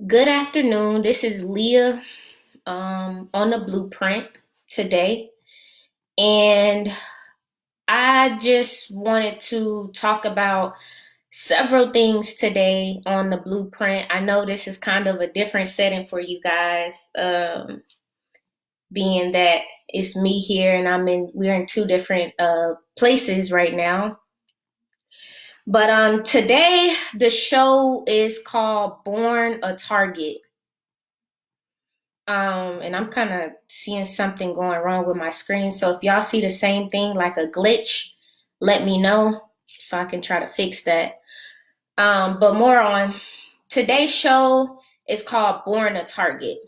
Good afternoon. This is Leah on the blueprint today. And I just wanted to talk about several things today on the blueprint. I know this is kind of a different setting for you guys, being that it's me here and we're in two different places right now. But today the show is called Born a Target. And I'm kind of seeing something going wrong with my screen. So if y'all see the same thing, like a glitch, let me know so I can try to fix that. But more on today's show is called Born a Target.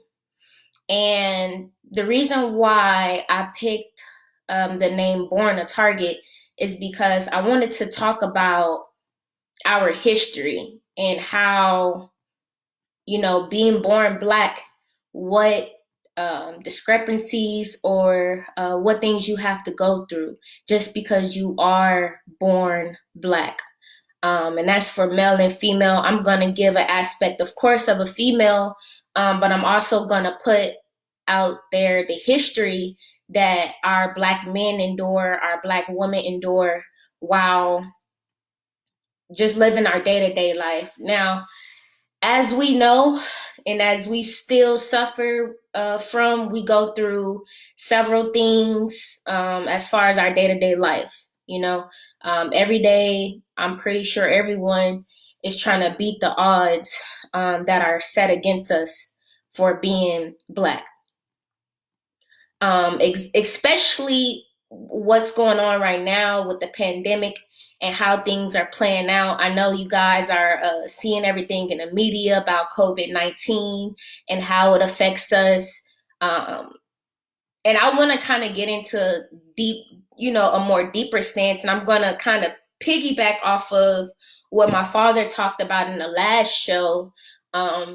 And the reason why I picked the name Born a Target is because I wanted to talk about our history and how, being born Black, what discrepancies or what things you have to go through just because you are born Black. And that's for male and female. I'm going to give an aspect, of course, of a female, but I'm also going to put out there the history that our Black men endure, our Black women endure while just living our day to day life. Now, as we know, and as we still suffer from, we go through several things as far as our day to day life. Every day, I'm pretty sure everyone is trying to beat the odds that are set against us for being Black. Especially what's going on right now with the pandemic and how things are playing out. I know you guys are seeing everything in the media about COVID-19 and how it affects us. And I want to kind of get into deep, a more deeper stance. And I'm going to kind of piggyback off of what my father talked about in the last show.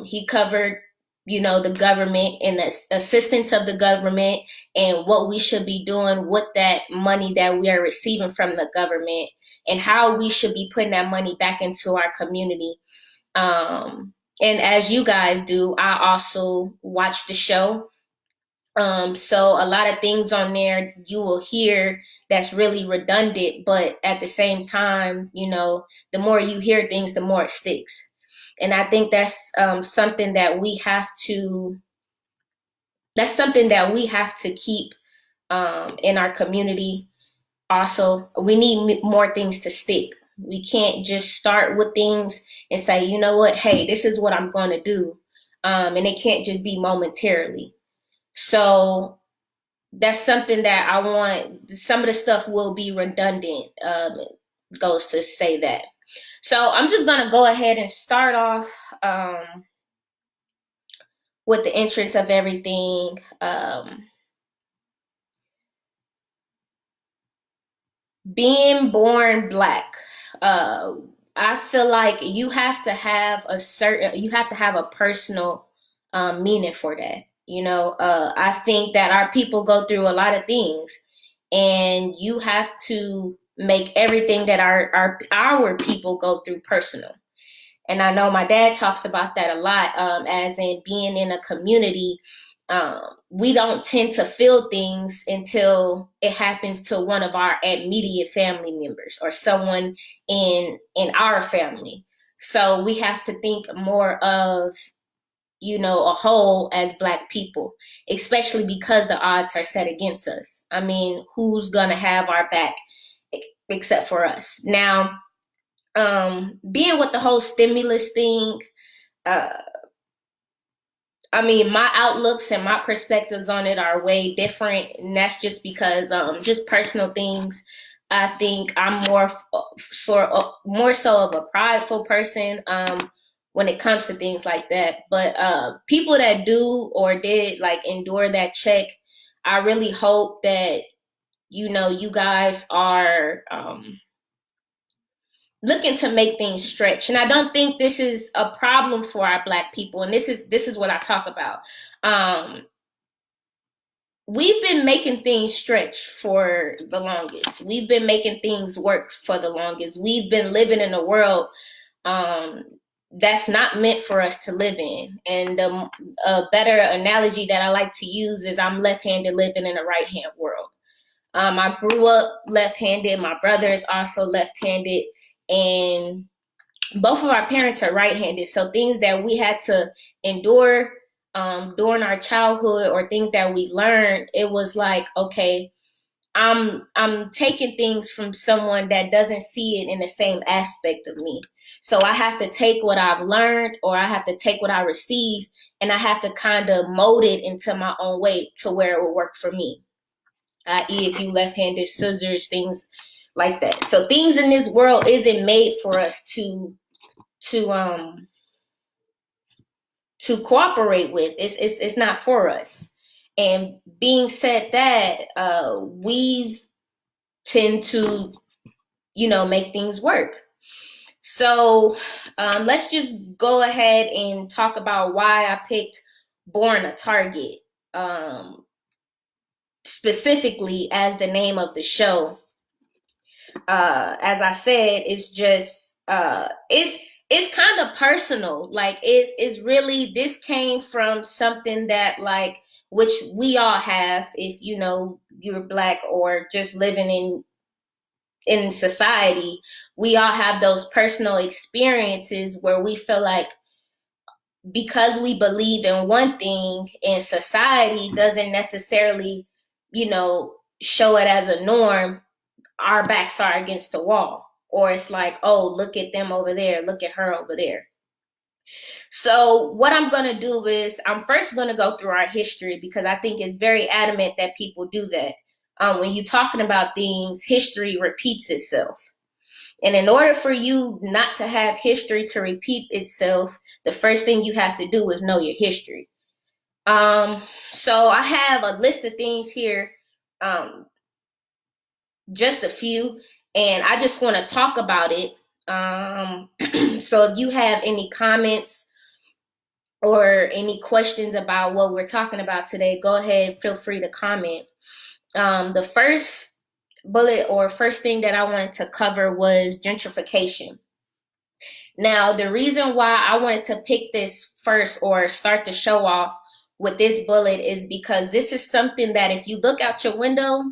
He covered the government and the assistance of the government and what we should be doing with that money that we are receiving from the government and how we should be putting that money back into our community. And as you guys do, I also watch the show. So a lot of things on there you will hear that's really redundant, but at the same time, the more you hear things, the more it sticks. And I think that's something that we have to keep in our community. Also, we need more things to stick. We can't just start with things and say, you know what, hey, this is what I'm going to do. And it can't just be momentarily. So that's something that I want. Some of the stuff will be redundant, goes to say that. So I'm just going to go ahead and start off with the entrance of everything. Being born Black, I feel like you have to have a personal meaning for that. I think that our people go through a lot of things, and you have to make everything that our people go through personal. And I know my dad talks about that a lot, as in being in a community. We don't tend to feel things until it happens to one of our immediate family members or someone in our family. So we have to think more of, a whole as Black people, especially because the odds are set against us. I mean, who's gonna have our back except for us? Now, being with the whole stimulus thing, uh, I mean, my outlooks and my perspectives on it are way different, and that's just because just personal things. I think I'm more so of a prideful person when it comes to things like that. But people that do or did like endure that check, I really hope that you guys are looking to make things stretch. And I don't think this is a problem for our Black people. And this is what I talk about. We've been making things stretch for the longest. We've been making things work for the longest. We've been living in a world that's not meant for us to live in. And a better analogy that I like to use is I'm left-handed living in a right-hand world. I grew up left-handed. My brother is also left-handed, and both of our parents are right-handed. So things that we had to endure during our childhood, or things that we learned, it was like, okay, I'm taking things from someone that doesn't see it in the same aspect of me. So I have to take what I've learned, or I have to take what I receive, and I have to kind of mold it into my own way to where it will work for me. I.e., if you left-handed, scissors, things like that. So things in this world isn't made for us to um to cooperate with. It's not for us. And being said that, we've tend to, make things work. So let's just go ahead and talk about why I picked Born a Target, specifically as the name of the show. As I said, it's just it's kind of personal. Like it's really, this came from something that, like, which we all have, if you're Black or just living in society. We all have those personal experiences where we feel like, because we believe in one thing, and society doesn't necessarily, show it as a norm, our backs are against the wall. Or it's like, oh, look at them over there, look at her over there. So what I'm going to do is, I'm first going to go through our history, because I think it's very adamant that people do that. When you're talking about things, history repeats itself. And in order for you not to have history to repeat itself, the first thing you have to do is know your history. So I have a list of things here, just a few, and I just want to talk about it. So if you have any comments or any questions about what we're talking about today, go ahead, feel free to comment. The first bullet, or first thing that I wanted to cover, was gentrification. Now, the reason why I wanted to pick this first, or start the show off with this bullet, is because this is something that, if you look out your window,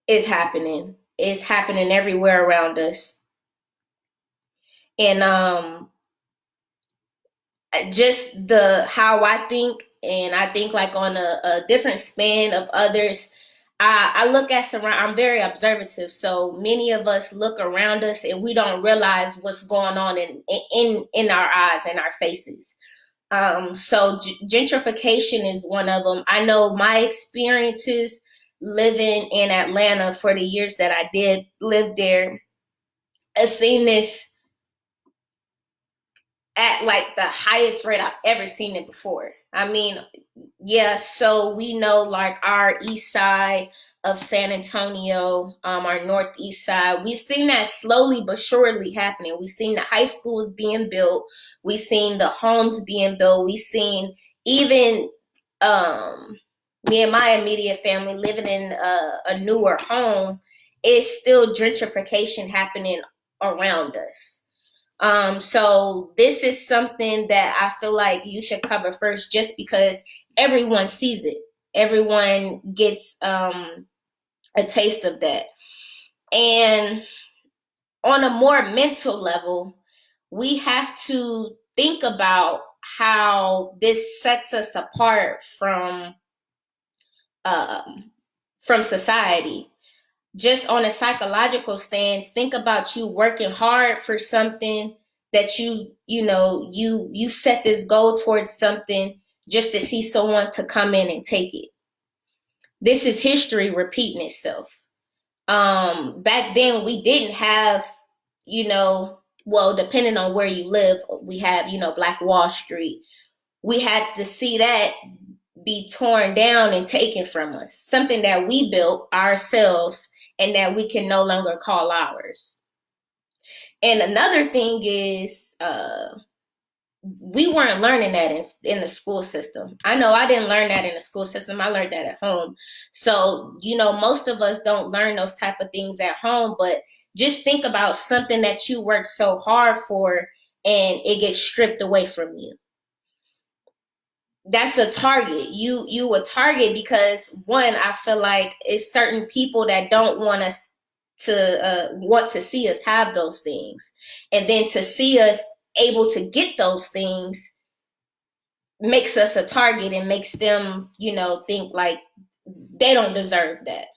is happening. It's happening everywhere around us. And just how I think, and I think like on a different span of others. I look at I'm very observative, so many of us look around us and we don't realize what's going on in our eyes and our faces. So gentrification is one of them. I know my experiences living in Atlanta for the years that I did live there. I've seen this at like the highest rate I've ever seen it before. I mean, yeah, so we know like our east side of San Antonio, our northeast side, we've seen that slowly but surely happening. We've seen the high schools being built. We've seen the homes being built. We've seen even me and my immediate family living in a newer home. It's still gentrification happening around us. So this is something that I feel like you should cover first, just because everyone sees it. Everyone gets a taste of that. And on a more mental level, we have to think about how this sets us apart from society. Just on a psychological stance, think about you working hard for something that you set this goal towards something, just to see someone to come in and take it. This is history repeating itself. Back then we didn't have, well, depending on where you live, we have, Black Wall Street. We had to see that be torn down and taken from us, something that we built ourselves and that we can no longer call ours. And another thing is, we weren't learning that in the school system. I know I didn't learn that in the school system. I learned that at home. So, most of us don't learn those type of things at home, but just think about something that you worked so hard for, and it gets stripped away from you. That's a target. You a target because, one, I feel like it's certain people that don't want us to want to see us have those things, and then to see us able to get those things makes us a target and makes them, think like they don't deserve that.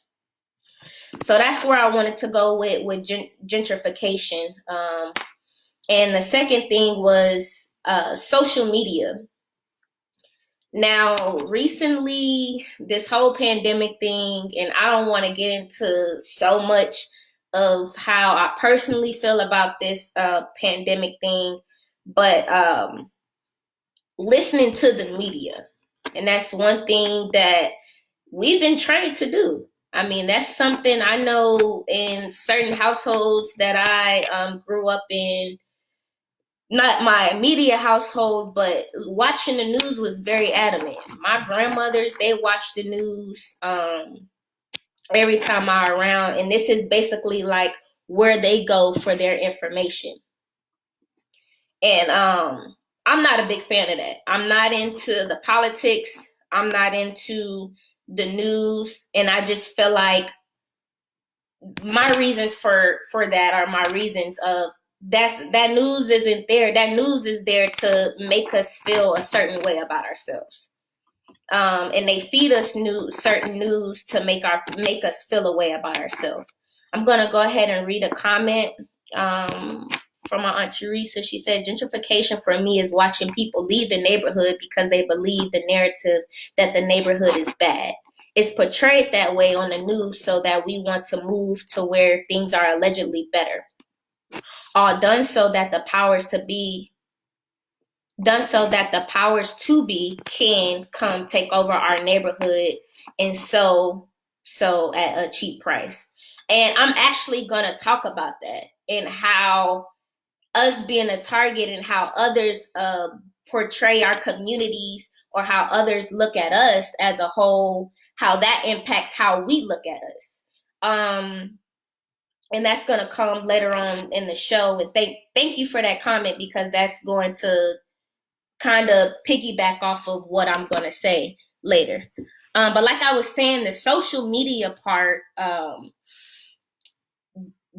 So that's where I wanted to go with gentrification. And the second thing was social media. Now, recently, this whole pandemic thing, and I don't want to get into so much of how I personally feel about this pandemic thing, but listening to the media. And that's one thing that we've been trained to do. I mean, that's something I know in certain households that I grew up in, not my immediate household, but watching the news was very adamant. My grandmothers, they watch the news every time I'm around, and this is basically like where they go for their information. And I'm not a big fan of that. I'm not into the politics. I'm not into the news, and I just feel like my reasons for that are my reasons of that news isn't there. That news is there to make us feel a certain way about ourselves. And they feed us certain news to make us feel a way about ourselves. I'm gonna go ahead and read a comment from my aunt Teresa. She said, "Gentrification for me is watching people leave the neighborhood because they believe the narrative that the neighborhood is bad. It's portrayed that way on the news so that we want to move to where things are allegedly better. All done so that the powers to be can come take over our neighborhood, and so at a cheap price." And I'm actually gonna talk about that and how us being a target and how others portray our communities, or how others look at us as a whole, how that impacts how we look at us. And that's going to come later on in the show. And thank you for that comment, because that's going to kind of piggyback off of what I'm going to say later. But like I was saying, the social media part,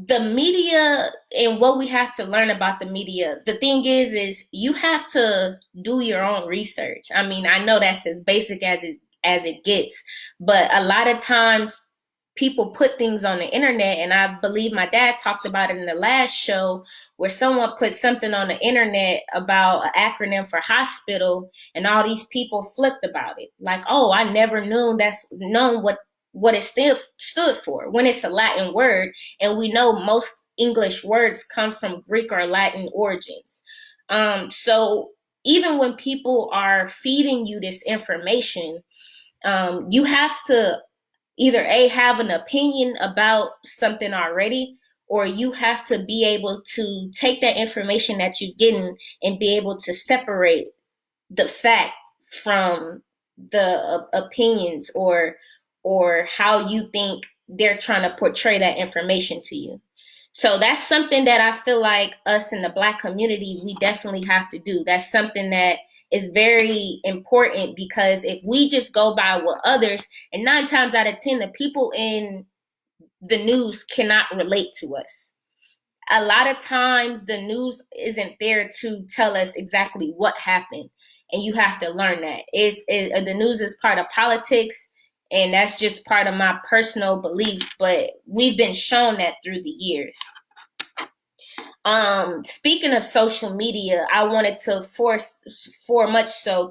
the media and what we have to learn about the media, the thing is you have to do your own research. I mean, I know that's as basic as it gets, but a lot of times people put things on the internet, and I believe my dad talked about it in the last show, where someone put something on the internet about an acronym for hospital, and all these people flipped about it. Like, oh, I never known what it stood for, when it's a Latin word, and we know most English words come from Greek or Latin origins. So even when people are feeding you this information, you have to either have an opinion about something already, or you have to be able to take that information that you've gotten and be able to separate the fact from the opinions, or how you think they're trying to portray that information to you. So that's something that I feel like us in the Black community, we definitely have to do. That's something that is very important, because if we just go by what others, and 9 times out of 10, the people in the news cannot relate to us. A lot of times the news isn't there to tell us exactly what happened, and you have to learn that. The news is part of politics, and that's just part of my personal beliefs, but we've been shown that through the years. Speaking of social media, I wanted to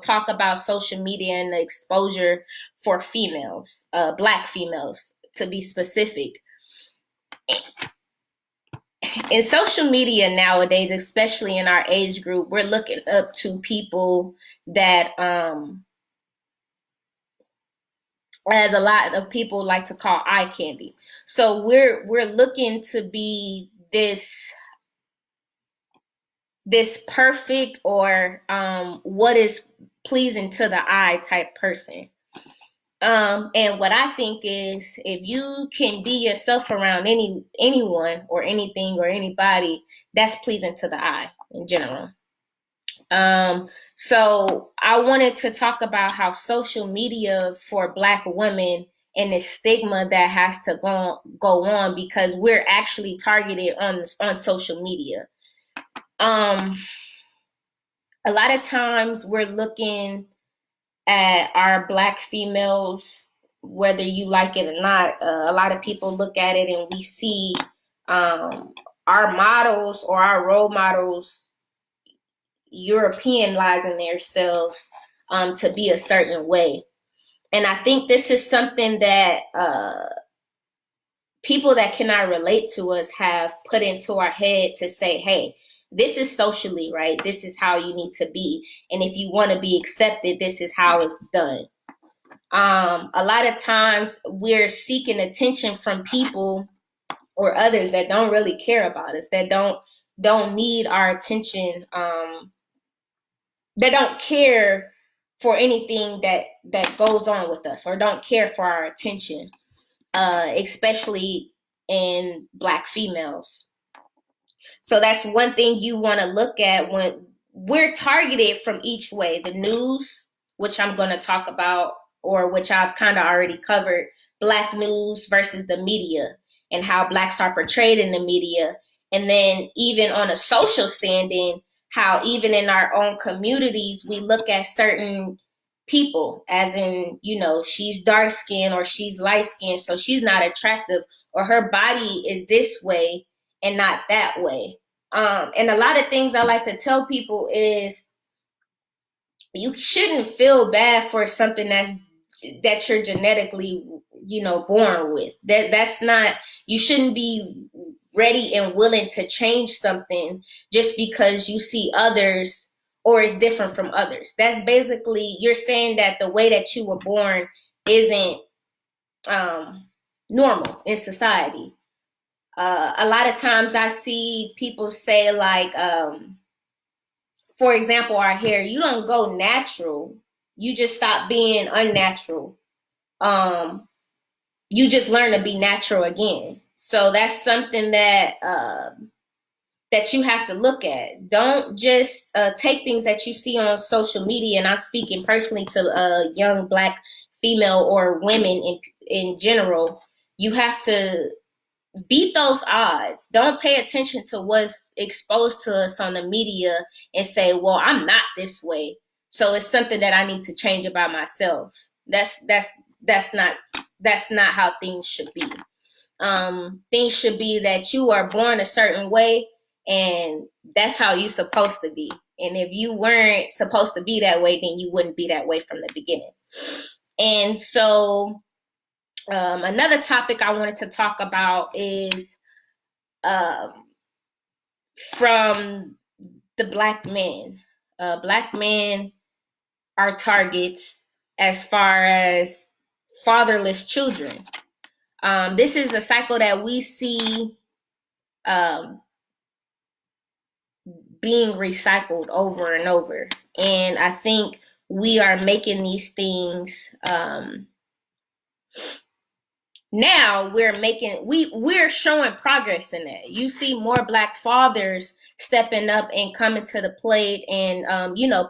talk about social media and the exposure for females, Black females to be specific. In social media nowadays, especially in our age group, we're looking up to people that, as a lot of people like to call, eye candy. So we're looking to be this perfect, or what is pleasing to the eye type person. And what I think is, if you can be yourself around anyone or anything or anybody, that's pleasing to the eye in general. So I wanted to talk about how social media for Black women and the stigma that has to go on, because we're actually targeted on social media. Um, a lot of times we're looking at our Black females, whether you like it or not. A lot of people look at it and we see our models or our role models Europeanizing themselves to be a certain way. And I think this is something that people that cannot relate to us have put into our head to say, hey, this is socially right. This is how you need to be. And if you want to be accepted, this is how it's done. A lot of times we're seeking attention from people or others that don't really care about us, that don't need our attention, that don't care for anything that goes on with us, or don't care for our attention, especially in Black females. So that's one thing you want to look at when we're targeted from each way. The news, which I'm going to talk about, or which I've kind of already covered, Black news versus the media and how Blacks are portrayed in the media. And then even on a social standing, how even in our own communities, we look at certain people as in, she's dark skinned or she's light skinned, so she's not attractive, or her body is this way and not that way. And a lot of things I like to tell people is, you shouldn't feel bad for something that you're genetically, born with. That's not, you shouldn't be ready and willing to change something just because you see others or is different from others. That's basically, you're saying that the way that you were born isn't normal in society. A lot of times I see people say, like, for example, our hair, you don't go natural. You just stop being unnatural. You just learn to be natural again. So that's something that that you have to look at. Don't just take things that you see on social media. And I'm speaking personally to young Black female or women in general. You have to beat those odds. Don't pay attention to what's exposed to us on the media and say, well, I'm not this way, so it's something that I need to change about myself. That's not how things should be. Things should be that you are born a certain way, and that's how you're supposed to be. And if you weren't supposed to be that way, then you wouldn't be that way from the beginning. And so another topic I wanted to talk about is from the Black men. Black men are targets as far as fatherless children. This is a cycle that we see being recycled over and over. And I think we are making these things now we're showing progress in that. You see more Black fathers stepping up and coming to the plate and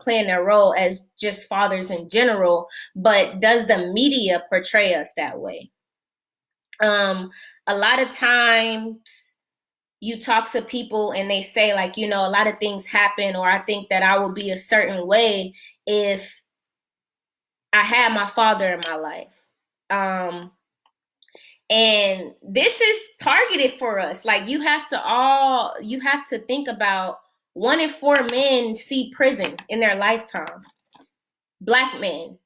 playing their role as just fathers in general. But does the media portray us that way? A lot of times you talk to people and they say, like, a lot of things happen, or I think that I would be a certain way if I had my father in my life. And this is targeted for us. Like, you have to think about 1 in 4 men see prison in their lifetime. Black men.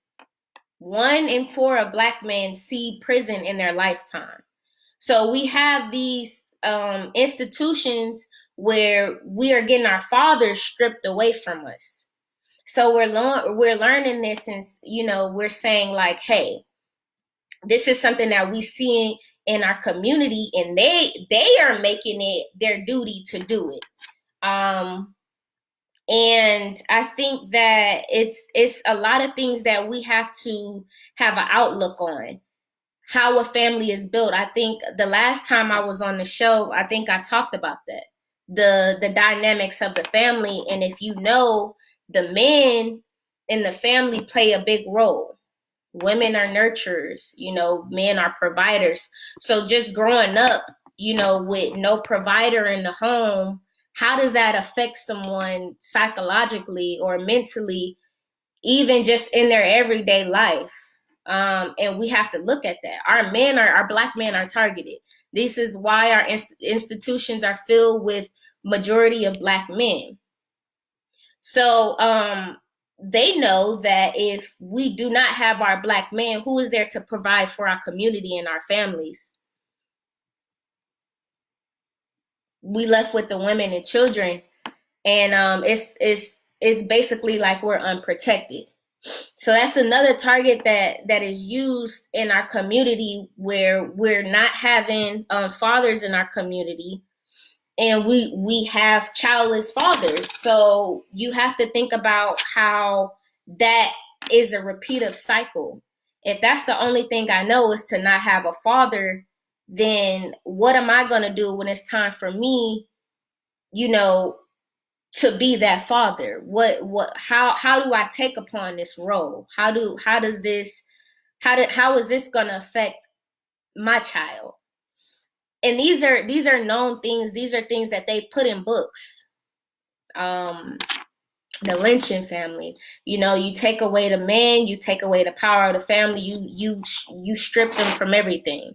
1 in 4 of Black men see prison in their lifetime. So we have these institutions where we are getting our fathers stripped away from us. So we're learning this, and we're saying, like, hey, this is something that we see in our community, and they are making it their duty to do it. And I think that it's a lot of things that we have to have an outlook on how a family is built. I think the last time I was on the show, I think I talked about that. The dynamics of the family, and if you know, the men in the family play a big role. Women are nurturers, men are providers. So just growing up, with no provider in the home, how does that affect someone psychologically or mentally, even just in their everyday life? And we have to look at that. Our black men are targeted. This is why our institutions are filled with majority of black men. So they know that if we do not have our black men, who is there to provide for our community and our families? We left with the women and children, and it's basically like we're unprotected. So that's another target that is used in our community, where we're not having fathers in our community, and we have childless fathers. So you have to think about how that is a repeated cycle. If that's the only thing I know is to not have a father, then what am I going to do when it's time for me, to be that father? How do I take upon this role? How is this going to affect my child? And these are known things. These are things that they put in books. The lynching family, you take away the man, you take away the power of the family, you strip them from everything.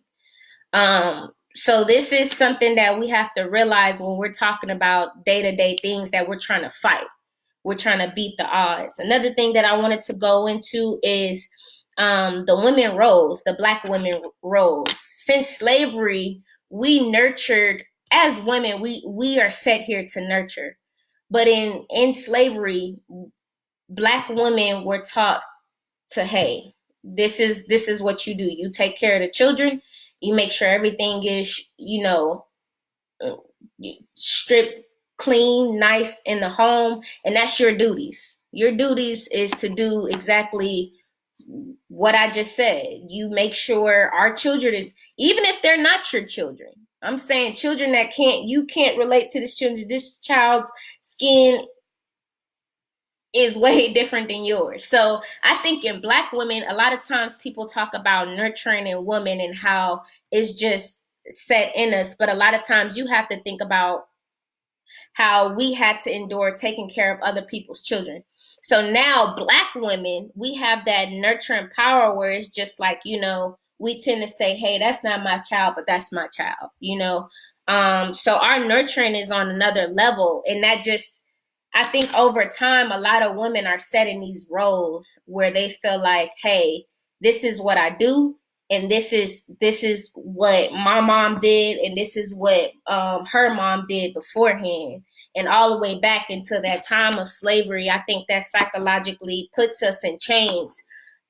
So this is something that we have to realize when we're talking about day-to-day things that we're trying to fight. We're trying to beat the odds. Another thing that I wanted to go into is the women roles, the black women roles. Since slavery, we nurtured, as women, we are set here to nurture. But in slavery, black women were taught to, hey, this is what you do. You take care of the children. You make sure everything is, stripped clean, nice in the home, and that's your duties. Your duties is to do exactly what I just said. You make sure our children is, even if they're not your children. I'm saying children that you can't relate to this child's skin is way different than yours. So I think in black women, a lot of times people talk about nurturing in women and how it's just set in us. But a lot of times you have to think about how we had to endure taking care of other people's children. So now black women, we have that nurturing power where it's just like, we tend to say, hey, that's not my child, but that's my child, So our nurturing is on another level. And that just, I think over time, a lot of women are set in these roles where they feel like, hey, this is what I do. And this is what my mom did, and this is what her mom did beforehand, and all the way back into that time of slavery. I think that psychologically puts us in chains,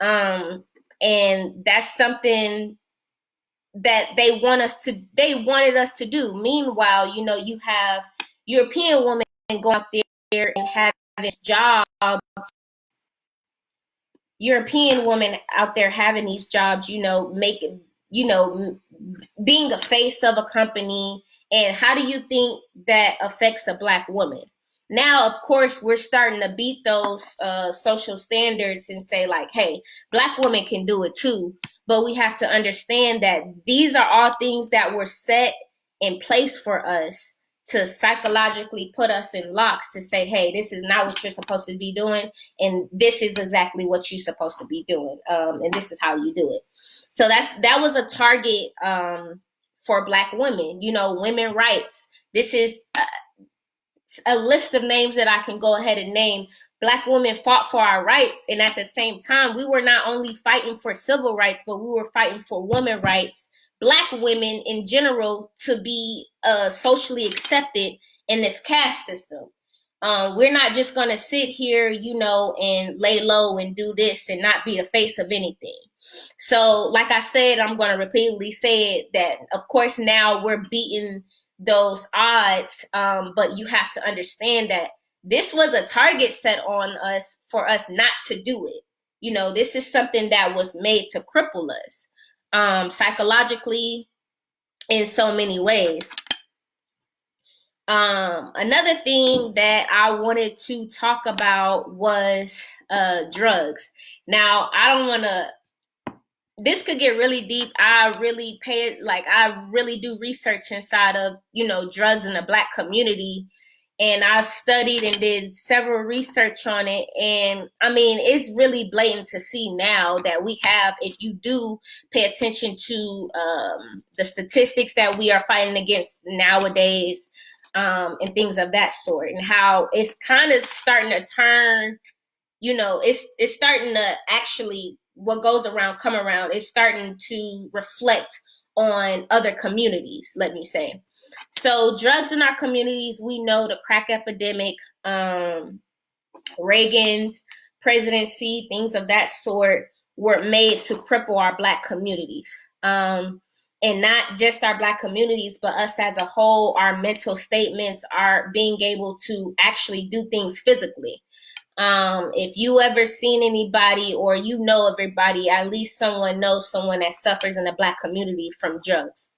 and that's something that they wanted us to do. Meanwhile, you have European women going out there and having this job. European women out there having these jobs, making, being the face of a company. And how do you think that affects a black woman? Now, of course, we're starting to beat those social standards and say like, hey, black women can do it too. But we have to understand that these are all things that were set in place for us to psychologically put us in locks to say, hey, this is not what you're supposed to be doing, and this is exactly what you're supposed to be doing, and this is how you do it. So that was a target for black women. Women rights. This is a list of names that I can go ahead and name. Black women fought for our rights, and at the same time, we were not only fighting for civil rights, but we were fighting for women rights, black women in general, to be socially accepted in this caste system. We're not just going to sit here, and lay low and do this and not be a face of anything. So, like I said, I'm going to repeatedly say it, that, of course, now we're beating those odds, but you have to understand that this was a target set on us for us not to do it. This is something that was made to cripple us, psychologically, in so many ways. Another thing that I wanted to talk about was drugs. Now, I don't want to, this could get really deep. I really do research inside of, drugs in the Black community. And I've studied and did several research on it. And I mean, it's really blatant to see now that we have, if you do pay attention to the statistics that we are fighting against nowadays, and things of that sort, and how it's kind of starting to turn, it's starting to actually, what goes around come around. It's starting to reflect on other communities, let me say. So drugs in our communities, we know the crack epidemic, Reagan's presidency, things of that sort were made to cripple our Black communities. And not just our Black communities, but us as a whole, our mental statements, are being able to actually do things physically. If you ever seen anybody, or everybody, at least someone knows someone that suffers in the Black community from drugs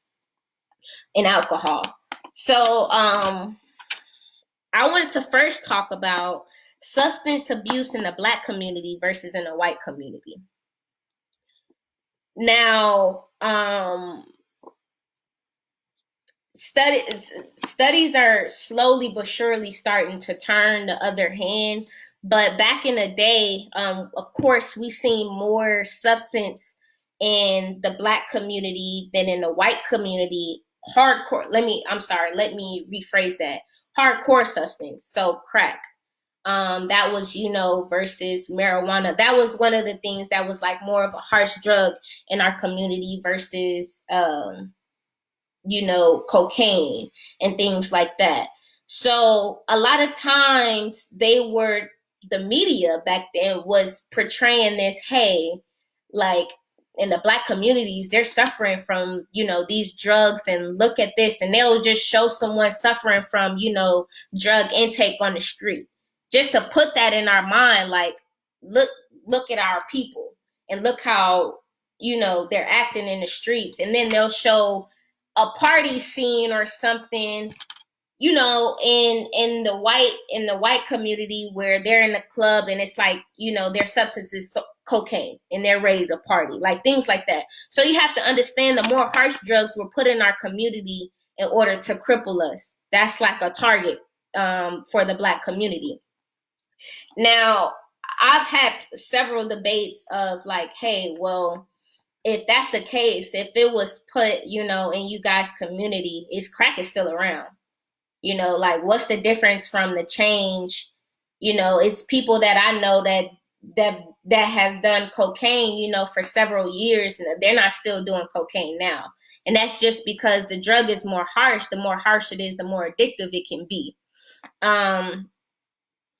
and alcohol. So I wanted to first talk about substance abuse in the Black community versus in the white community. Now, studies are slowly but surely starting to turn the other hand. But back in the day, of course, we seen more substance in the Black community than in the white community. Let me rephrase that. Hardcore substance, so crack. That was, versus marijuana. That was one of the things that was like more of a harsh drug in our community versus, cocaine and things like that. So a lot of times the media back then was portraying this, hey, like in the Black communities, they're suffering from, these drugs, and look at this. And they'll just show someone suffering from, drug intake on the street, just to put that in our mind. Like, look at our people, and look how, they're acting in the streets. And then they'll show a party scene or something, in the white community, where they're in the club, and it's like, their substance is cocaine, and they're ready to party, like things like that. So you have to understand, the more harsh drugs were put in our community in order to cripple us. That's like a target for the Black community. Now, I've had several debates of like, hey, well, if that's the case, if it was put, in you guys' community, crack is still around. Like, what's the difference from the change? It's people that I know that has done cocaine, for several years, and they're not still doing cocaine now. And that's just because the drug is more harsh. The more harsh it is, the more addictive it can be. And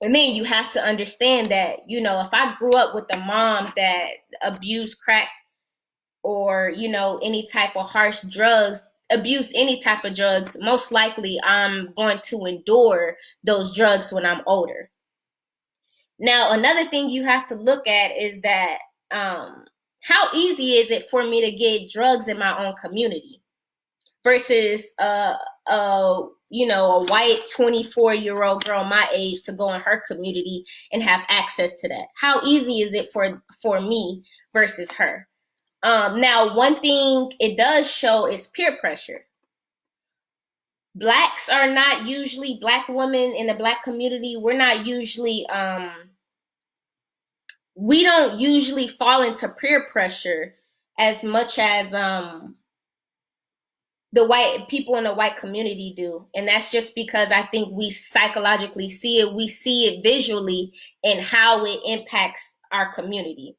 then you have to understand that, if I grew up with a mom that abused crack, or, any type of harsh drugs, abuse any type of drugs, most likely I'm going to endure those drugs when I'm older. Now, another thing you have to look at is that, how easy is it for me to get drugs in my own community versus a white 24-year-old girl my age to go in her community and have access to that? How easy is it for me versus her? Now, one thing it does show is peer pressure. Black women in the Black community, we're not usually, we don't usually fall into peer pressure as much as the white people in the white community do. And that's just because I think we psychologically see it. We see it visually and how it impacts our community.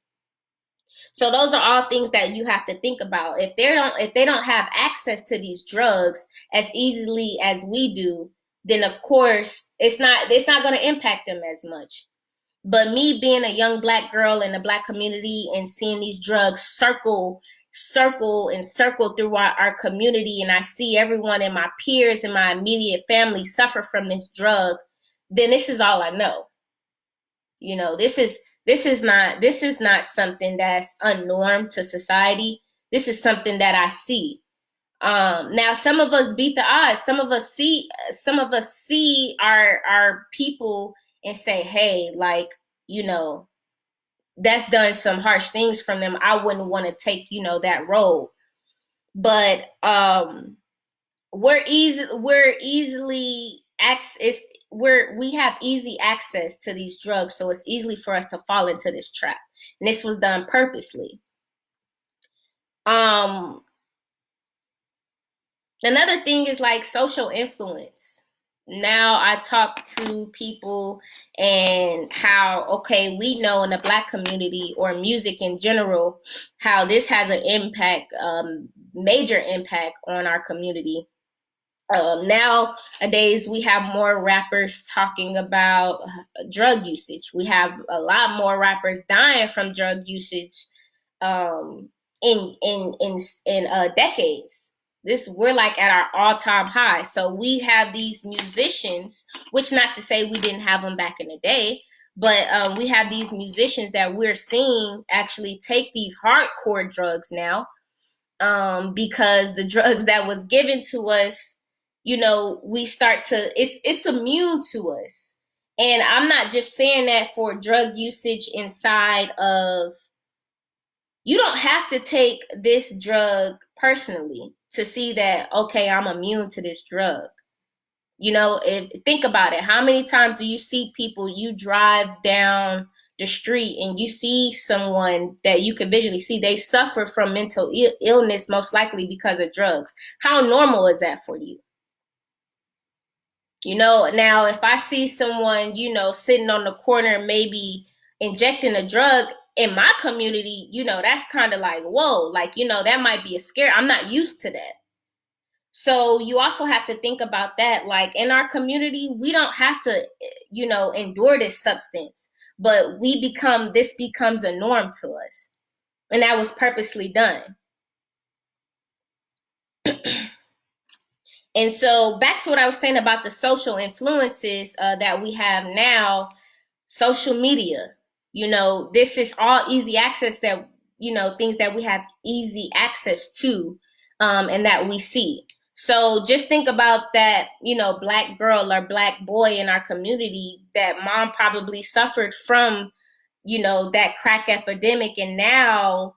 So those are all things that you have to think about. If they don't have access to these drugs as easily as we do, then of course it's not going to impact them as much. But me being a young Black girl in the Black community and seeing these drugs circle through our community, and I see everyone in my peers and my immediate family suffer from this drug, then this is all I know. You know, this is not something that's unnormed to society. This is something that I see. Now some of us beat the odds. Some of us see our people and say, hey, like, you know, that's done some harsh things from them. I wouldn't want to take, that road. But we're easily access we have easy access to these drugs, so it's easily for us to fall into this trap. And this was done purposely. Um Another thing is like social influence. Now I talk to people and how, okay, we know in the Black community or music in general, how this has an impact, major impact on our community. Nowadays, we have more rappers talking about drug usage. We have a lot more rappers dying from drug usage um, in decades. We're like at our all-time high. So we have these musicians, which not to say we didn't have them back in the day, but we have these musicians that we're seeing actually take these hardcore drugs now, because the drugs that was given to us, we start to, it's immune to us. And I'm not just saying that for drug usage inside of, you don't have to take this drug personally to see that, okay, I'm immune to this drug. If think about it, how many times do you see people, you drive down the street and you see someone that you can visually see they suffer from mental illness, most likely because of drugs? How normal is that for you? Now if I see someone, sitting on the corner, maybe injecting a drug in my community, that's kind of like, whoa, like, that might be a scare. I'm not used to that. So you also have to think about that. Like in our community, we don't have to, endure this substance, but this becomes a norm to us. And that was purposely done. And so back to what I was saying about the social influences that we have now, social media, this is all easy access that, things that we have easy access to, and that we see. So just think about that, Black girl or Black boy in our community that mom probably suffered from, that crack epidemic. And now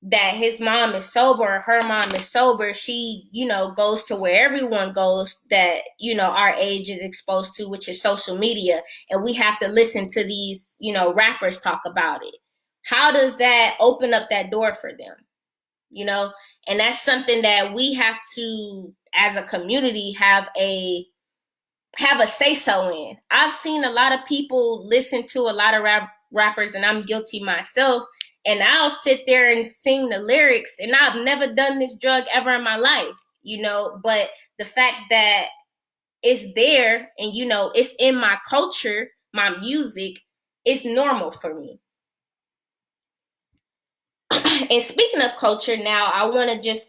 that his mom is sober, her mom is sober, she, goes to where everyone goes that, our age is exposed to, which is social media. And we have to listen to these, rappers talk about it. How does that open up that door for them? And that's something that we have to, as a community, have a say so in. I've seen a lot of people listen to a lot of rappers, and I'm guilty myself, and I'll sit there and sing the lyrics, and I've never done this drug ever in my life, but the fact that it's there and, it's in my culture, my music, it's normal for me. And speaking of culture, now I want to just,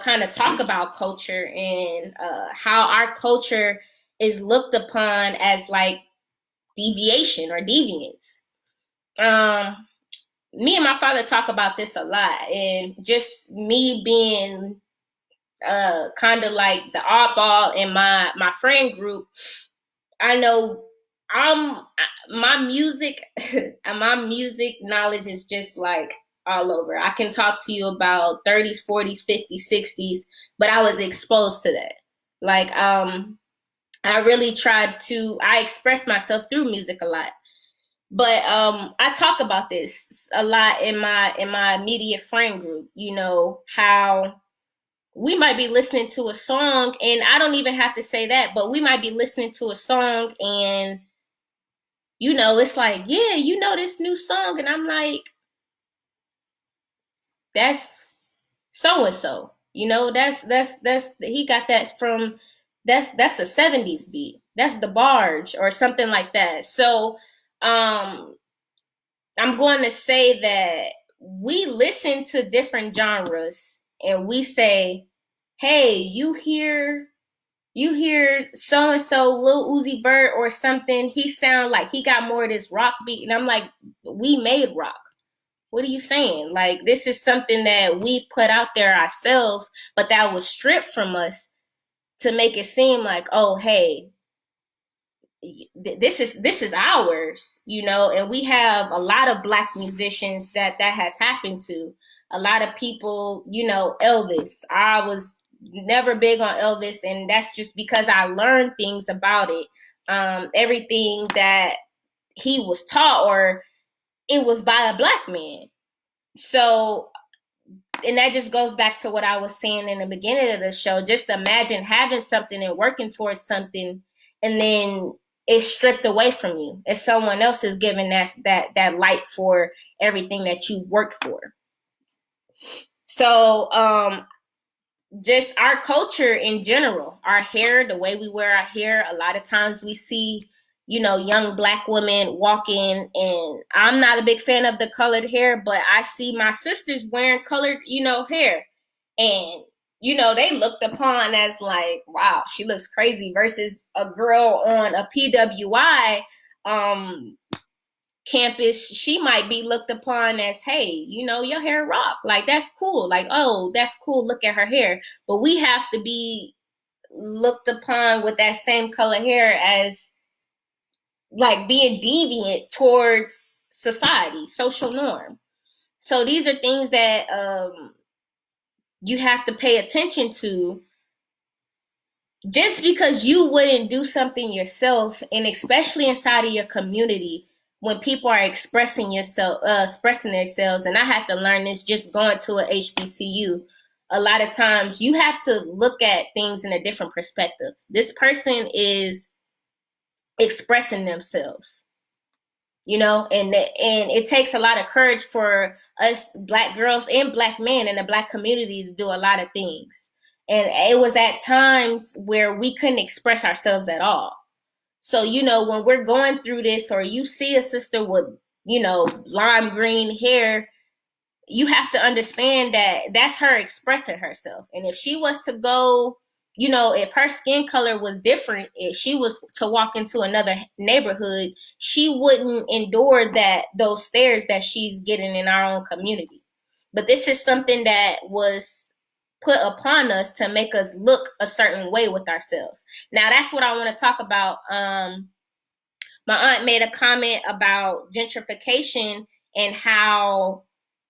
kind of talk about culture and how our culture is looked upon as like deviation or deviance. Me and my father talk about this a lot, and just me being kind of like the oddball in my friend group, I know I'm my music my music knowledge is just like all over. I can talk to you about 30s, 40s, 50s, 60s, but I was exposed to that. Like I really I express myself through music a lot. But I talk about this a lot in my immediate friend group, how we might be listening to a song, and I don't even have to say that, but we might be listening to a song and, it's like, yeah, this new song. And I'm like, that's so and so, he got that from, that's a 70s beat. That's the Barge or something like that. So, I'm going to say that we listen to different genres and we say, hey, you hear You hear so and so, Lil Uzi Vert or something, he sound like he got more of this rock beat, and I'm like, we made rock. What are you saying? Like, this is something that we put out there ourselves, but that was stripped from us to make it seem like, oh, hey, this is ours, and we have a lot of black musicians that has happened to. A lot of people, Elvis. I was never big on Elvis, and that's just because I learned things about it. Everything that he was taught, or it was by a black man. So, and that just goes back to what I was saying in the beginning of the show. Just imagine having something and working towards something, and then it's stripped away from you. If someone else is giving that light for everything that you've worked for. So, just our culture in general, our hair, the way we wear our hair. A lot of times we see, young black women walking, and I'm not a big fan of the colored hair, but I see my sisters wearing colored, hair. And, they looked upon as like, wow, she looks crazy, versus a girl on a PWI campus, she might be looked upon as, hey, your hair rock. Like, that's cool. Like, oh, that's cool. Look at her hair. But we have to be looked upon with that same color hair as like being deviant towards society, social norm. So these are things that you have to pay attention to. Just because you wouldn't do something yourself, and especially inside of your community, when people are expressing themselves, and I had to learn this just going to a HBCU. A lot of times, you have to look at things in a different perspective. This person is expressing themselves, and it takes a lot of courage for us black girls and black men in the black community to do a lot of things. And it was at times where we couldn't express ourselves at all. So, when we're going through this, or you see a sister with, lime green hair, you have to understand that that's her expressing herself. And if she was to go, if her skin color was different, if she was to walk into another neighborhood, she wouldn't endure those stares that she's getting in our own community. But this is something that was put upon us to make us look a certain way with ourselves. Now, that's what I want to talk about. My aunt made a comment about gentrification, and how,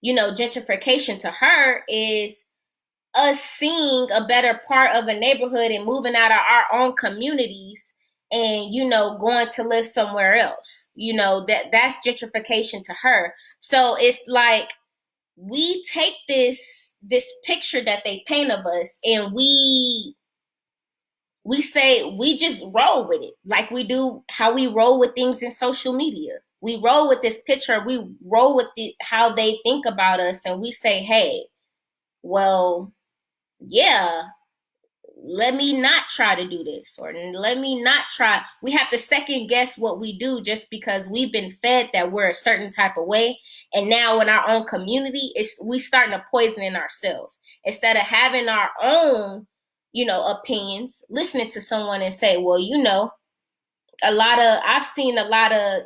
gentrification to her is us seeing a better part of a neighborhood and moving out of our own communities, and, going to live somewhere else. That's gentrification to her. So it's like, we take this picture that they paint of us, and we say, we just roll with it, like we do how we roll with things in social media. We roll with this picture, we roll with how they think about us, and we say, hey, well, yeah, let me not try to do this, or let me not try. We have to second guess what we do, just because we've been fed that we're a certain type of way. And now in our own community, we starting to poison in ourselves. Instead of having our own, opinions, listening to someone and say, well, I've seen a lot of,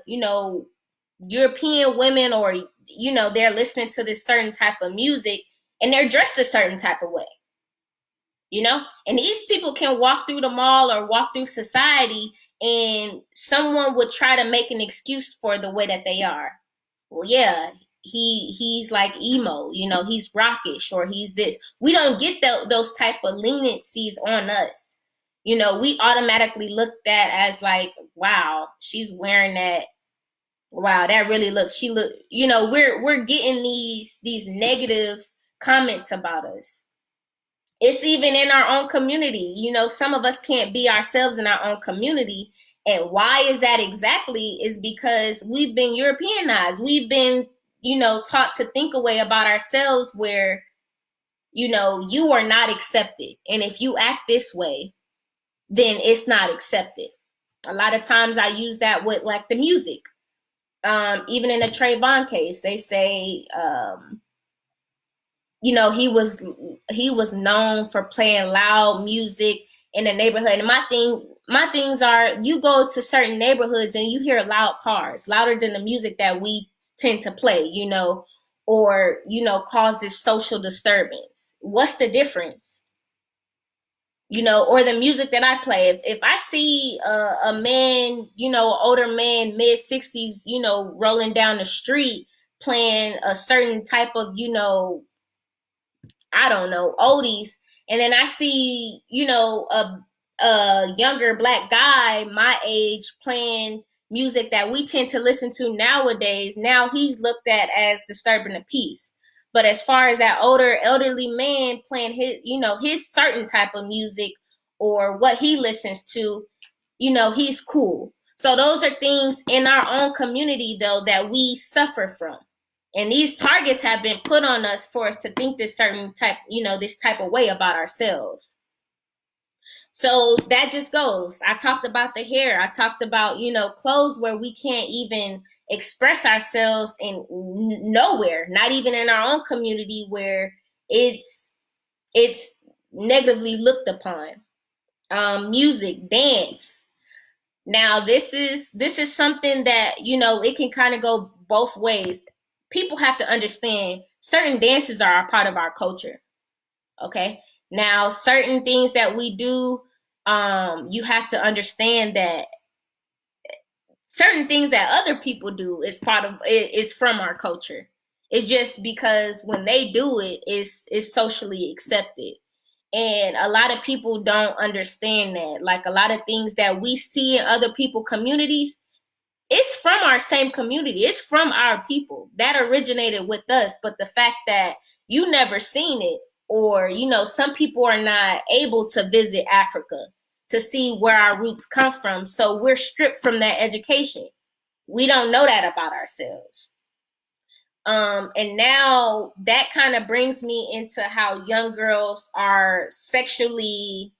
European women, or, they're listening to this certain type of music, and they're dressed a certain type of way. And these people can walk through the mall or walk through society, and someone would try to make an excuse for the way that they are. Well, yeah, he's like emo, he's rockish, or he's this. We don't get those type of leniencies on us. We automatically looked at as like, wow, she's wearing that. Wow, that really looks. She look. We're getting these negative comments about us. It's even in our own community. Some of us can't be ourselves in our own community. And why is that exactly? Is because we've been Europeanized. We've been, taught to think a way about ourselves where, you are not accepted. And if you act this way, then it's not accepted. A lot of times I use that with like the music. Even in the Trayvon case, they say, he was known for playing loud music, in a neighborhood. And my things are, you go to certain neighborhoods and you hear loud cars, louder than the music that we tend to play, or, cause this social disturbance. What's the difference? Or the music that I play. If I see a man, older man, mid 60s, rolling down the street playing a certain type of, I don't know, oldies, and then I see, a younger black guy my age playing music that we tend to listen to nowadays, now he's looked at as disturbing the peace. But as far as that older elderly man playing his, his certain type of music or what he listens to, he's cool. So those are things in our own community though that we suffer from. And these targets have been put on us for us to think this certain type, this type of way about ourselves. So that just goes. I talked about the hair. I talked about, clothes where we can't even express ourselves in nowhere, not even in our own community where it's negatively looked upon. Music, dance. Now this is something that, it can kind of go both ways. People have to understand certain dances are a part of our culture. Okay. Now, certain things that we do, you have to understand that certain things that other people do is part of it, is from our culture. It's just because when they do it, it's socially accepted. And a lot of people don't understand that. Like a lot of things that we see in other people communities, it's from our same community. It's from our people that originated with us. But the fact that you never seen it, or, some people are not able to visit Africa to see where our roots come from. So we're stripped from that education. We don't know that about ourselves. And now that kind of brings me into how young girls are sexualized,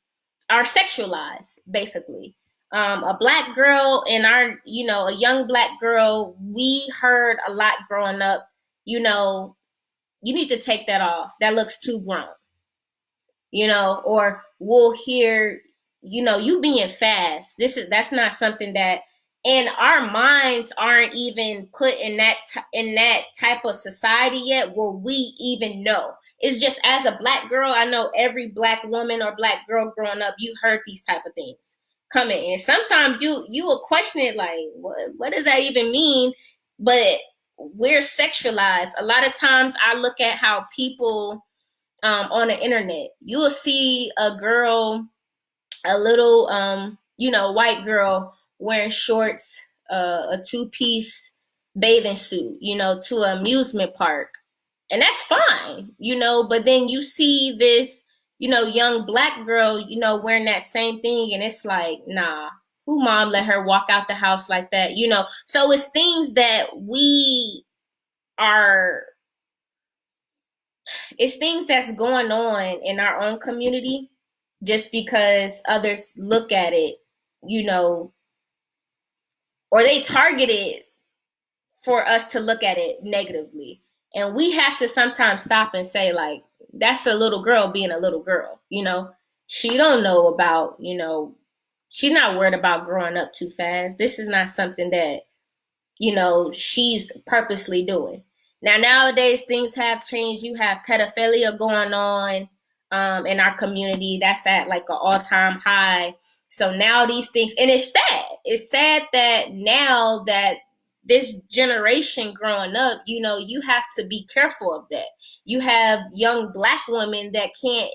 basically. A black girl in our, a young black girl, we heard a lot growing up, you need to take that off. That looks too grown. Or we'll hear, you being fast. That's not something that, and our minds aren't even put in that type of society yet where we even know. It's just, as a black girl, I know every black woman or black girl growing up, you heard these type of things coming, and sometimes you will question it, like, what does that even mean? But we're sexualized. A lot of times I look at how people, on the internet, you will see a girl, a little, white girl wearing shorts, a two-piece bathing suit, to an amusement park. And that's fine, but then you see this, young black girl, wearing that same thing. And it's like, nah, who mom let her walk out the house like that? So it's things that it's things that's going on in our own community just because others look at it, or they target it for us to look at it negatively. And we have to sometimes stop and say, like, that's a little girl being a little girl, she don't know about, she's not worried about growing up too fast. This is not something that, she's purposely doing. Now, nowadays, things have changed. You have pedophilia going on in our community. That's at like an all-time high. So now these things, and it's sad. It's sad that now that this generation growing up, you have to be careful of that. You have young black women that can't,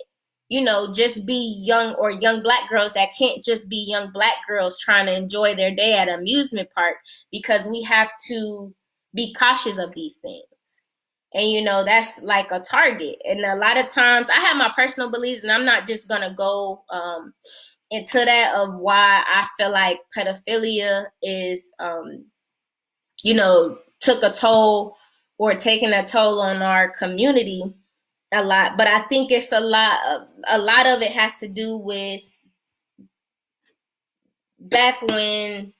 just be young, or young black girls that can't just be young black girls trying to enjoy their day at an amusement park, because we have to be cautious of these things. And, that's like a target. And a lot of times I have my personal beliefs, and I'm not just going to go into that, of why I feel like pedophilia is, took a toll, or taking a toll on our community a lot. But I think it's a lot of it has to do with back in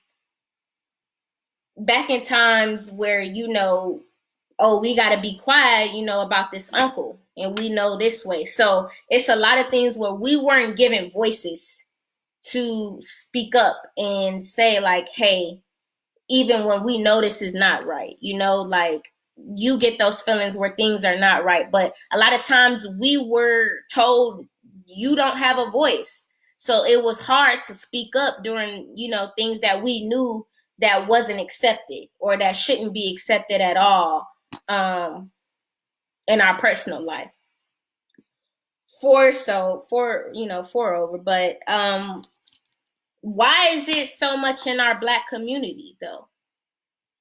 times where, oh, we got to be quiet, about this uncle, and we know this way. So it's a lot of things where we weren't given voices to speak up and say like, hey, even when we know this is not right, like you get those feelings where things are not right. But a lot of times we were told you don't have a voice. So it was hard to speak up during, things that we knew that wasn't accepted or that shouldn't be accepted at all in our personal life. For over. But why is it so much in our Black community though?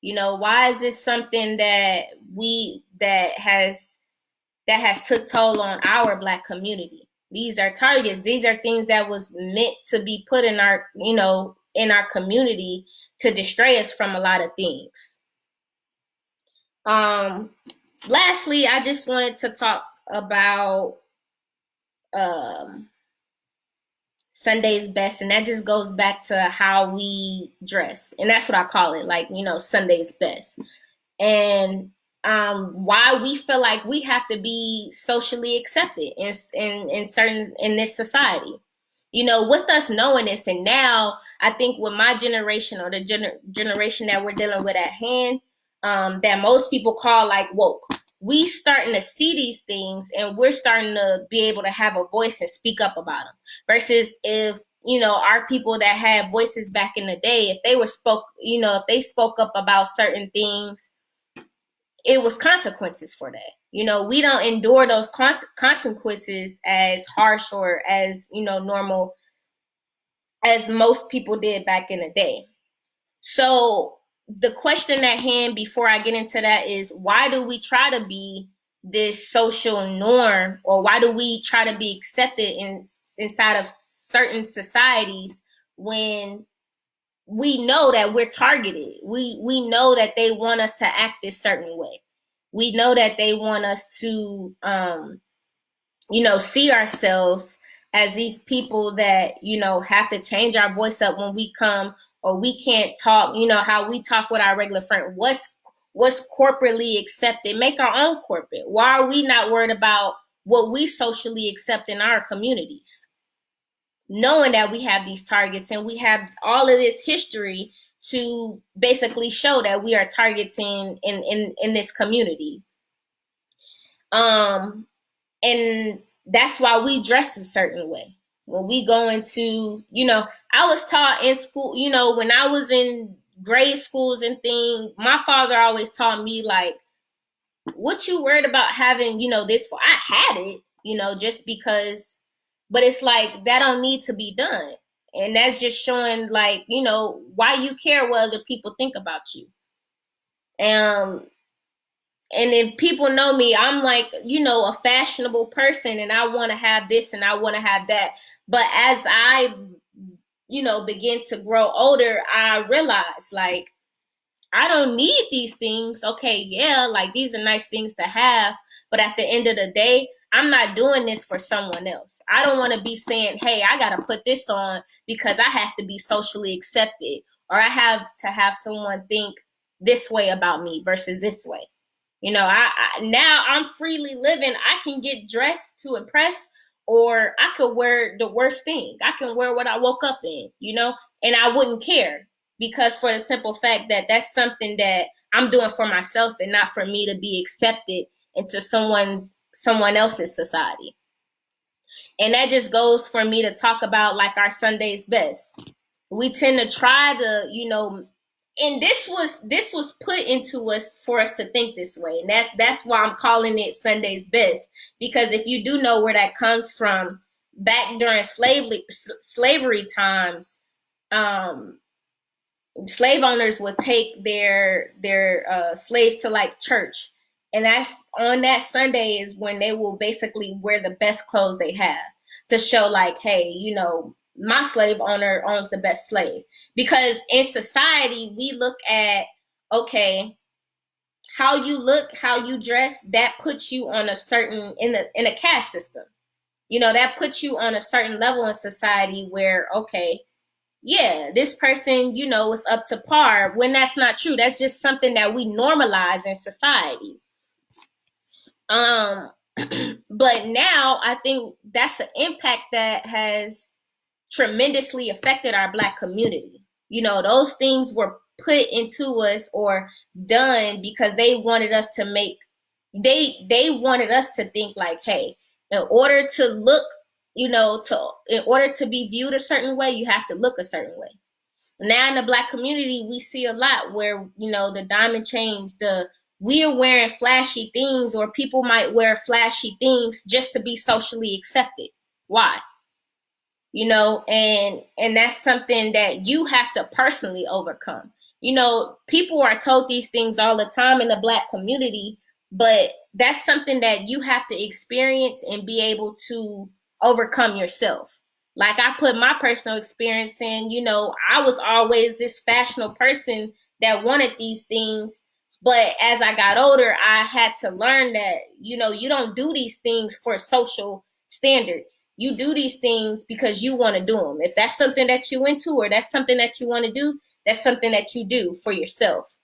Why is this something that has took toll on our Black community? These are targets. These are things that was meant to be put in our community to distray us from a lot of things. Lastly, I just wanted to talk about Sunday's best, and that just goes back to how we dress, and that's what I call it, like, Sunday's best. And why we feel like we have to be socially accepted in this society. With us knowing this, and now I think with my generation, or the generation that we're dealing with at hand, that most people call like woke, we starting to see these things, and we're starting to be able to have a voice and speak up about them. Versus if our people that had voices back in the day, if they spoke up about certain things, it was consequences for that. We don't endure those consequences as harsh or as normal as most people did back in the day. So the question at hand before I get into that is, why do we try to be this social norm, or why do we try to be accepted inside of certain societies when we know that we're targeted? We know that they want us to act this certain way. We know that they want us to see ourselves as these people that have to change our voice up when we come, or we can't talk how we talk with our regular friend. What's corporately accepted? Make our own corporate. Why are we not worried about what we socially accept in our communities, knowing that we have these targets and we have all of this history to basically show that we are targets in this community? And that's why we dress a certain way. When we go into, I was taught in school, when I was in grade schools and things, my father always taught me, like, what you worried about having, this for? I had it, just because, but it's like, that don't need to be done. And that's just showing, like, why you care what other people think about you. And if people know me, I'm like, a fashionable person, and I want to have this and I want to have that. But as I, begin to grow older, I realize, like, I don't need these things. Okay, yeah, like, these are nice things to have. But at the end of the day, I'm not doing this for someone else. I don't want to be saying, hey, I got to put this on because I have to be socially accepted, or I have to have someone think this way about me versus this way. Now I'm freely living. I can get dressed to impress, or I could wear the worst thing. I can wear what I woke up in, and I wouldn't care, because for the simple fact that that's something that I'm doing for myself and not for me to be accepted into someone else's society. And that just goes for me to talk about, like, our Sunday's best. We tend to try to, and this was put into us for us to think this way, and that's why I'm calling it Sunday's best. Because if you do know where that comes from, back during slavery times, slave owners would take their slaves to, like, church, and that's on that Sunday is when they will basically wear the best clothes they have to show, like, hey, my slave owner owns the best slave. Because in society, we look at, okay, how you look, how you dress, that puts you on a certain, in a caste system. That puts you on a certain level in society where, okay, yeah, this person, is up to par, when that's not true. That's just something that we normalize in society. But now I think that's an impact that has tremendously affected our Black community. You know, those things were put into us or done because they wanted us to make, they wanted us to think like, hey, in order to look, you know, in order to be viewed a certain way, you have to look a certain way. Now in the Black community, we see a lot where, you know, the diamond chains, we are wearing flashy things, or people might wear flashy things just to be socially accepted. Why? You know, and that's something that you have to personally overcome. You know, people are told these things all the time in the Black community, but that's something that you have to experience and be able to overcome yourself. Like, I put my personal experience in, you know, I was always this fashionable person that wanted these things, but as I got older, I had to learn that, you know, you don't do these things for social standards. You do these things because you want to do them. If that's something that you into, or that's something that you want to do, that's something that you do for yourself.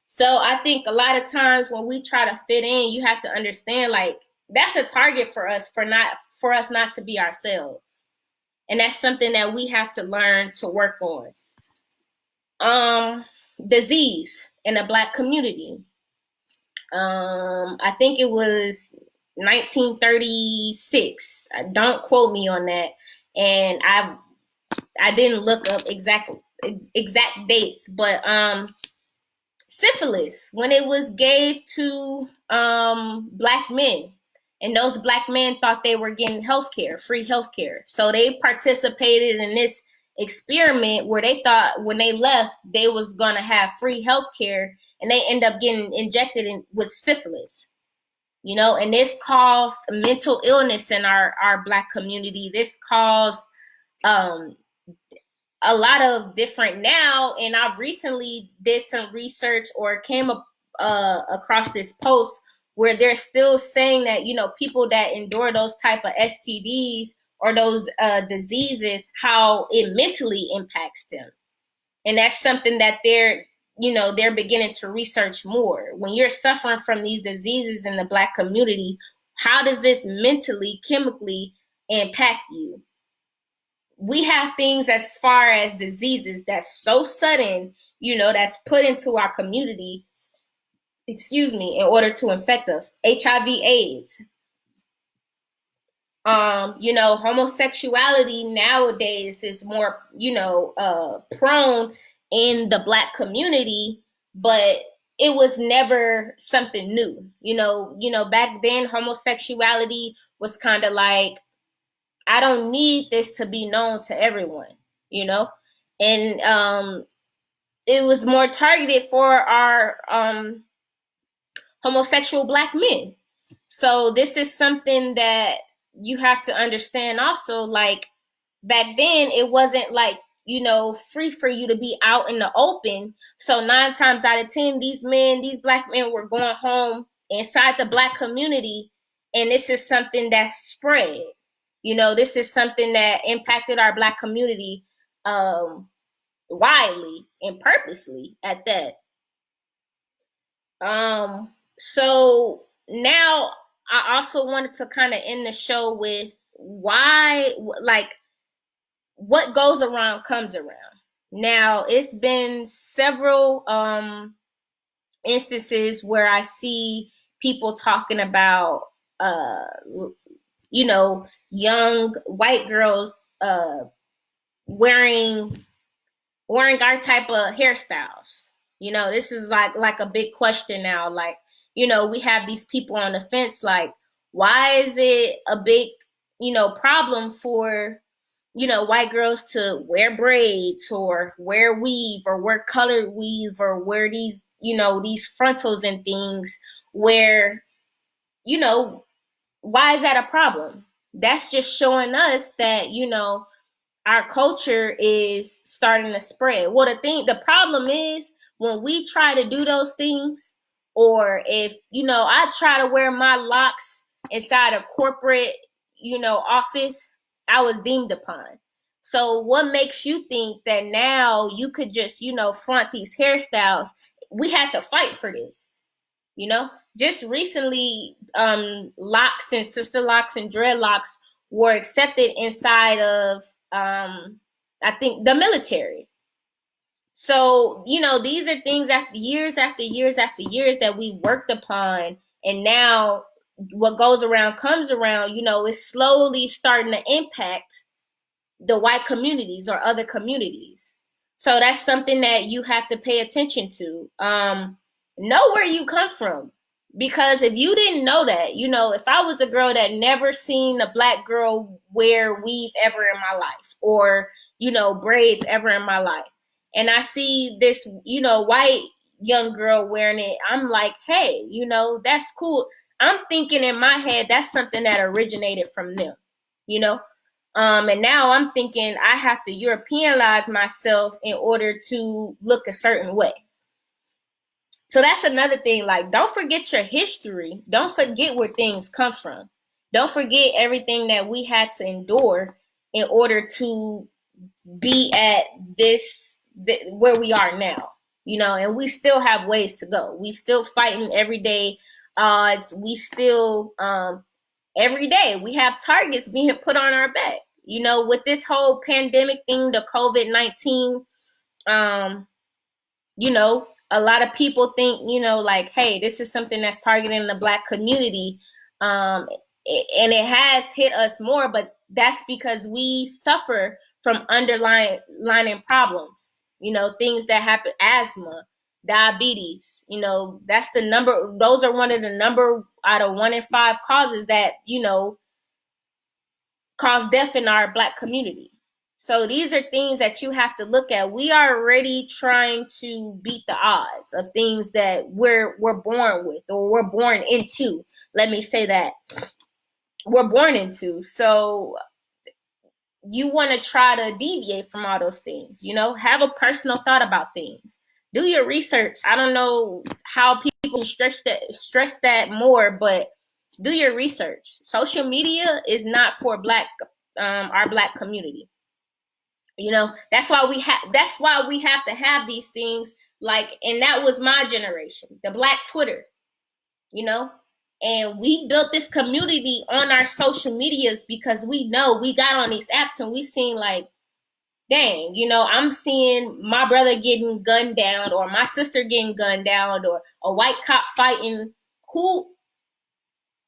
So I think a lot of times when we try to fit in, you have to understand, like, that's a target for us, for us not to be ourselves. And that's something that we have to learn to work on. Disease in the Black community. I think it was 1936. Don't quote me on that. And I didn't look up exact dates, but syphilis, when it was gave to Black men, and those Black men thought they were getting healthcare, free healthcare. So they participated in this experiment where they thought when they left, they was gonna have free healthcare, and they end up getting injected with syphilis. You know, and this caused mental illness in our Black community. This caused a lot of different now, and I've recently did some research or came up across this post where they're still saying that, you know, people that endure those type of STDs or those diseases, how it mentally impacts them. And that's something that they're beginning to research more. When you're suffering from these diseases in the Black community, how does this mentally, chemically impact you? We have things as far as diseases that's so sudden, you know, that's put into our communities, in order to infect us. HIV, AIDS. You know, homosexuality nowadays is more, prone in the Black community, but it was never something new. You know, back then homosexuality was kind of like, I don't need this to be known to everyone, you know? And it was more targeted for our homosexual Black men. So this is something that you have to understand also. Like, back then, it wasn't like, you know, free for you to be out in the open. So 9 times out of 10, these Black men were going home inside the Black community. And this is something that spread. You know, this is something that impacted our Black community widely and purposely at that. So now I also wanted to kind of end the show with why, like, what goes around comes around. Now, it's been several instances where I see people talking about, you know, young white girls wearing our type of hairstyles. You know, this is like a big question now. Like, you know, we have these people on the fence, like, why is it a big, you know, problem for, you know, white girls to wear braids or wear weave or wear colored weave or wear these, you know, these frontals and things, where, you know, why is that a problem? That's just showing us that, you know, our culture is starting to spread. Well, the problem is when we try to do those things, or if, you know, I try to wear my locks inside a corporate, you know, office, I was deemed upon. So what makes you think that now you could just, you know, flaunt these hairstyles? We had to fight for this, you know? Just recently, locks and sister locks and dreadlocks were accepted inside of I think the military. So, these are things after years after years that we worked upon. And now what goes around comes around, it's slowly starting to impact the white communities or other communities. So that's something that you have to pay attention to. Know where you come from. Because if you didn't know that, if I was a girl that never seen a black girl wear weave ever in my life, or, braids ever in my life, and I see this, white young girl wearing it, I'm like, hey, that's cool. I'm thinking in my head that's something that originated from them, you know? And now I'm thinking I have to Europeanize myself in order to look a certain way. So that's another thing. Like, don't forget your history. Don't forget where things come from. Don't forget everything that we had to endure in order to be at where we are now. And we still have ways to go. We still fighting everyday odds. We still every day we have targets being put on our back. With this whole pandemic thing, the COVID-19, a lot of people think, like, hey, this is something that's targeting the black community. And it has hit us more, but that's because we suffer from underlying problems, things that happen, asthma, diabetes, that's the number, those are one of the number out of 1 in 5 causes that, cause death in our black community. So these are things that you have to look at. We are already trying to beat the odds of things that we're born with, or we're born into. Let me say that. We're born into. So you want to try to deviate from all those things, have a personal thought about things. Do your research. I don't know how people stress that more, but do your research. Social media is not for our black community. That's why we have to have these things, like, and that was my generation, the Black Twitter, and we built this community on our social medias because we know we got on these apps and we seen like, dang, I'm seeing my brother getting gunned down, or my sister getting gunned down, or a white cop fighting.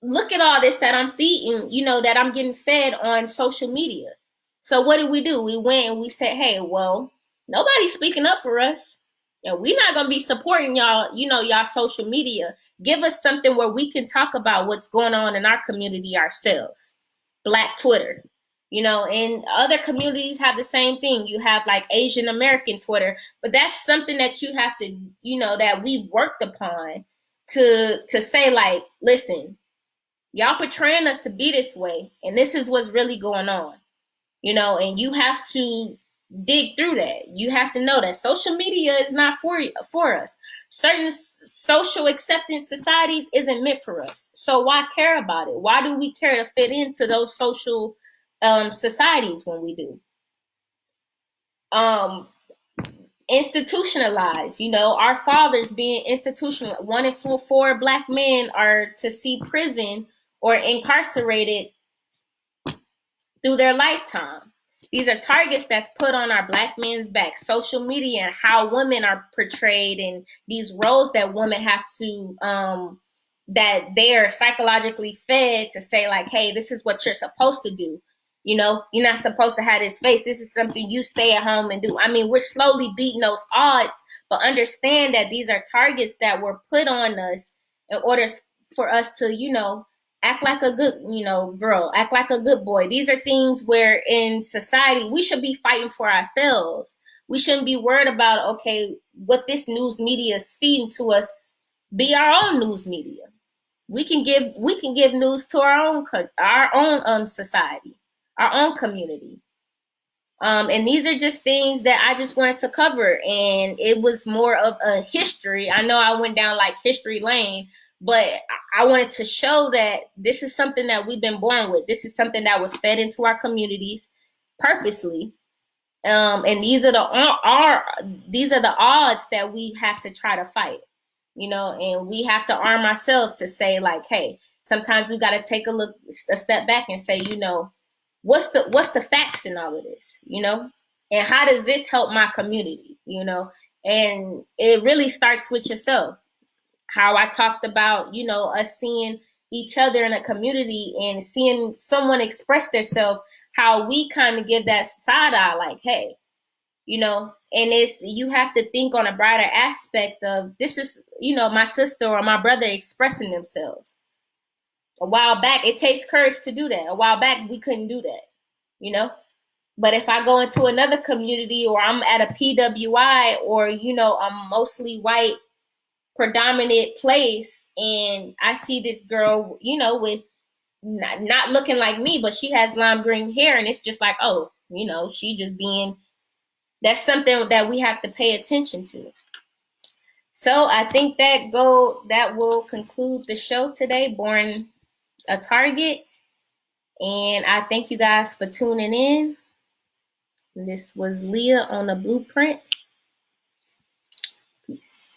Look at all this that I'm feeding, that I'm getting fed on social media. So what did we do? We went and we said, hey, well, nobody's speaking up for us. And we're not going to be supporting y'all, y'all social media. Give us something where we can talk about what's going on in our community ourselves. Black Twitter, and other communities have the same thing. You have like Asian American Twitter, but that's something that you have to, that we worked upon to say, like, listen, y'all portraying us to be this way, and this is what's really going on, and you have to dig through that. You have to know that social media is not for us. Certain social acceptance societies isn't meant for us. So why care about it? Why do we care to fit into those social societies when we do? Institutionalized, our fathers being institutional. 1 in 4 black men are to see prison or incarcerated through their lifetime. These are targets that's put on our black men's back. Social media and how women are portrayed, and these roles that women have to, that they are psychologically fed to say, like, hey, this is what you're supposed to do. You're not supposed to have this face. This is something you stay at home and do. I mean, we're slowly beating those odds, but understand that these are targets that were put on us in order for us to, act like a good, girl, act like a good boy. These are things where in society we should be fighting for ourselves. We shouldn't be worried about, okay, what this news media is feeding to us. Be our own news media. We can give news to our own society, our own community. And these are just things that I just wanted to cover, and it was more of a history. I know I went down like history lane, but I wanted to show that this is something that we've been born with. This is something that was fed into our communities purposely. And these are the odds that we have to try to fight, and we have to arm ourselves to say, like, hey, sometimes we got to take a step back and say, what's the facts in all of this, you know? And how does this help my community, you know? And it really starts with yourself. How I talked about, you know, us seeing each other in a community and seeing someone express themselves, how we kind of give that side eye, like, hey, you know, and it's, you have to think on a broader aspect of, this is, you know, my sister or my brother expressing themselves. A while back, it takes courage to do that. A while back, we couldn't do that, you know? But if I go into another community, or I'm at a PWI, or, you know, I'm mostly white, predominant place, and I see this girl, you know, with not looking like me, but she has lime green hair, and it's just like, oh, you know, she just being, that's something that we have to pay attention to. So I think that will conclude the show today, Born a Target. And I thank you guys for tuning in. This was Leah on the Blueprint. Peace.